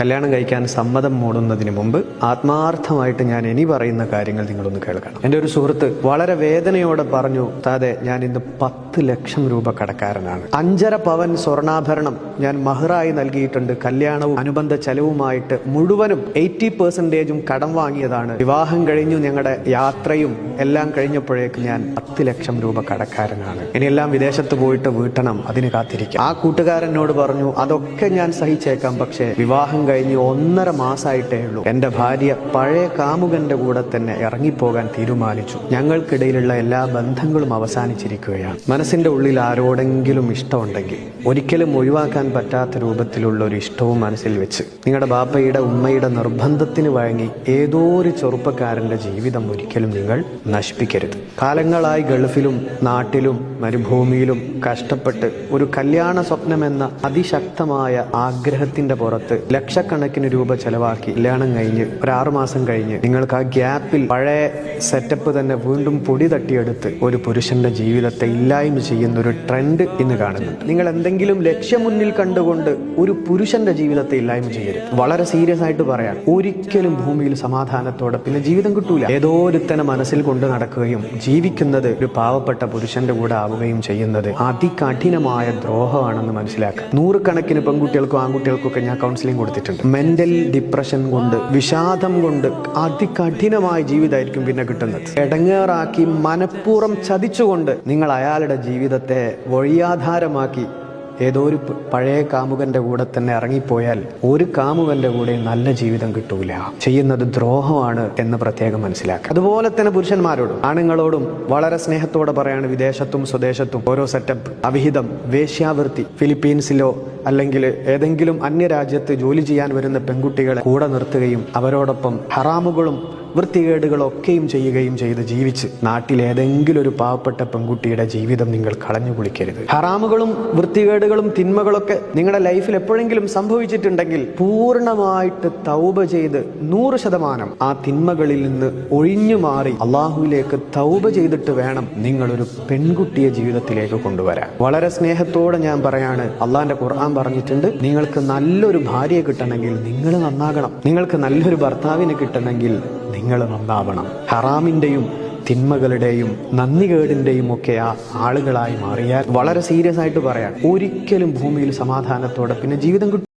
കല്യാണം കഴിക്കാൻ സമ്മതം മൂടുന്നതിന് മുമ്പ് ആത്മാർത്ഥമായിട്ട് ഞാൻ ഇനി പറയുന്ന കാര്യങ്ങൾ നിങ്ങളൊന്ന് കേൾക്കണം. എൻ്റെ ഒരു സുഹൃത്ത് വളരെ വേദനയോടെ പറഞ്ഞു, താതെ ഞാൻ ഇന്ന് 10 ലക്ഷം രൂപ കടക്കാരനാണ്. 5.5 പവൻ സ്വർണ്ണാഭരണം ഞാൻ മഹറായി നൽകിയിട്ടുണ്ട്. കല്യാണവും അനുബന്ധ ചെലവുമായിട്ട് മുഴുവനും 80% കടം വാങ്ങിയതാണ്. വിവാഹം കഴിഞ്ഞു, ഞങ്ങളുടെ യാത്രയും എല്ലാം കഴിഞ്ഞപ്പോഴേക്ക് ഞാൻ 10 ലക്ഷം രൂപ കടക്കാരനാണ്. ഇനിയെല്ലാം വിദേശത്ത് പോയിട്ട് വീട്ടണം, അതിന് കാത്തിരിക്കാം. ആ കൂട്ടുകാരനോട് പറഞ്ഞു, അതൊക്കെ ഞാൻ സഹിച്ചേക്കാം, പക്ഷേ വിവാഹം കഴിഞ്ഞ് 1.5 മാസമായിട്ടേ ഉള്ളൂ. എന്റെ ഭാര്യ പഴയ കാമുകന്റെ കൂടെ തന്നെ ഇറങ്ങിപ്പോകാൻ തീരുമാനിച്ചു. ഞങ്ങൾക്കിടയിലുള്ള എല്ലാ ബന്ധങ്ങളും അവസാനിച്ചിരിക്കുകയാണ്. മനസ്സിന്റെ ഉള്ളിൽ ആരോടെങ്കിലും ഇഷ്ടമുണ്ടെങ്കിൽ ഒരിക്കലും ഒഴിവാക്കാൻ പറ്റാത്ത രൂപത്തിലുള്ള ഒരു ഇഷ്ടവും മനസ്സിൽ വെച്ച് നിങ്ങളുടെ ബാപ്പയുടെ ഉമ്മയുടെ നിർബന്ധത്തിന് വഴങ്ങി ഏതോ ഒരു ചെറുപ്പക്കാരന്റെ ജീവിതം ഒരിക്കലും നിങ്ങൾ നശിപ്പിക്കരുത്. കാലങ്ങളായി ഗൾഫിലും നാട്ടിലും മരുഭൂമിയിലും കഷ്ടപ്പെട്ട് ഒരു കല്യാണ സ്വപ്നമെന്ന അതിശക്തമായ ആഗ്രഹത്തിന്റെ പുറത്ത് ലക്ഷക്കണക്കിന് രൂപ ചെലവാക്കി കല്യാണം കഴിഞ്ഞ് ഒരു 6 മാസം കഴിഞ്ഞ് നിങ്ങൾക്ക് ആ ഗ്യാപ്പിൽ പഴയ സെറ്റപ്പ് തന്നെ വീണ്ടും പൊടി തട്ടിയെടുത്ത് ഒരു പുരുഷന്റെ ജീവിതത്തെ ഇല്ലായ്മ ചെയ്യുന്ന ഒരു ട്രെൻഡ് ഇന്ന് കാണുന്നുണ്ട്. നിങ്ങൾ എന്തെങ്കിലും ലക്ഷ്യം മുന്നിൽ കണ്ടുകൊണ്ട് ഒരു പുരുഷന്റെ ജീവിതത്തെ ഇല്ലായ്മ ചെയ്യരുത്. വളരെ സീരിയസ് ആയിട്ട് പറയാം, ഒരിക്കലും ഭൂമിയിൽ സമാധാനത്തോടെ പിന്നെ ജീവിതം കിട്ടൂല. ഏതോ ഒരുത്തനെ മനസ്സിൽ കൊണ്ട് നടക്കുകയും ജീവിക്കുന്നത് ഒരു പാവപ്പെട്ട പുരുഷന്റെ കൂടെ ആവുകയും ചെയ്യുന്നത് അതികഠിനമായ ദ്രോഹമാണെന്ന് മനസ്സിലാക്കുക. 100 കണക്കിന് പെൺകുട്ടികൾക്കും ആൺകുട്ടികൾക്കും ഒക്കെ ഞാൻ കൗൺസിലിംഗ് കൊടുത്തിട്ടുണ്ട്. മെന്റൽ ഡിപ്രഷൻ കൊണ്ട്, വിഷാദം കൊണ്ട് അതികഠിനമായ ജീവിതമായിരിക്കും പിന്നെ കിട്ടുന്നത്. ഇടങ്ങേറാക്കി മനഃപൂർവ്വം ചതിച്ചുകൊണ്ട് നിങ്ങൾ അയാളുടെ ജീവിതത്തെ വഴിയാധാരമാക്കി ഏതോ ഒരു പഴയ കാമുകന്റെ കൂടെ തന്നെ ഇറങ്ങിപ്പോയാൽ ഒരു കാമുകന്റെ കൂടെ നല്ല ജീവിതം കിട്ടൂല. ചെയ്യുന്നത് ദ്രോഹമാണ് എന്ന് പ്രത്യേകം മനസ്സിലാക്കുക. അതുപോലെ തന്നെ പുരുഷന്മാരോടും ആണുങ്ങളോടും വളരെ സ്നേഹത്തോടെ പറയാണ്, വിദേശത്തും സ്വദേശത്തും ഓരോ സെറ്റപ്പ്, അവിഹിതം, വേശ്യാവൃത്തി, ഫിലിപ്പീൻസിലോ അല്ലെങ്കിൽ ഏതെങ്കിലും അന്യരാജ്യത്ത് ജോലി ചെയ്യാൻ വരുന്ന പെൺകുട്ടികളെ കൂടെ നിർത്തുകയും അവരോടൊപ്പം ഹറാമുകളും വൃത്തികേടുകളൊക്കെയും ചെയ്യുകയും ചെയ്ത് ജീവിച്ച് നാട്ടിൽ ഏതെങ്കിലും ഒരു പാവപ്പെട്ട പെൺകുട്ടിയുടെ ജീവിതം നിങ്ങൾ കളഞ്ഞു കുളിക്കരുത്. ഹറാമുകളും വൃത്തികേടുകളും തിന്മകളൊക്കെ നിങ്ങളുടെ ലൈഫിൽ എപ്പോഴെങ്കിലും സംഭവിച്ചിട്ടുണ്ടെങ്കിൽ പൂർണ്ണമായിട്ട് തൗബ ചെയ്ത് 100% ആ തിന്മകളിൽ നിന്ന് ഒഴിഞ്ഞു മാറി അള്ളാഹുവിലേക്ക് തൗബ ചെയ്തിട്ട് വേണം നിങ്ങളൊരു പെൺകുട്ടിയെ ജീവിതത്തിലേക്ക് കൊണ്ടുവരാൻ. വളരെ സ്നേഹത്തോടെ ഞാൻ പറയാണ്, അള്ളാഹിന്റെ ഖുർആൻ പറഞ്ഞിട്ടുണ്ട്, നിങ്ങൾക്ക് നല്ലൊരു ഭാര്യയെ കിട്ടണമെങ്കിൽ നിങ്ങൾ നന്നാകണം. നിങ്ങൾക്ക് നല്ലൊരു ഭർത്താവിനെ കിട്ടണമെങ്കിൽ നിങ്ങൾ നന്നാവണം. ഹറാമിന്റെയും തിന്മകളുടെയും നന്ദികേടിന്റെയും ഒക്കെ ആ ആളുകളായി മാറിയാൽ വളരെ സീരിയസ് ആയിട്ട് പറയാം, ഒരിക്കലും ഭൂമിയിൽ സമാധാനത്തോടെ പിന്നെ ജീവിതം കിട്ടും.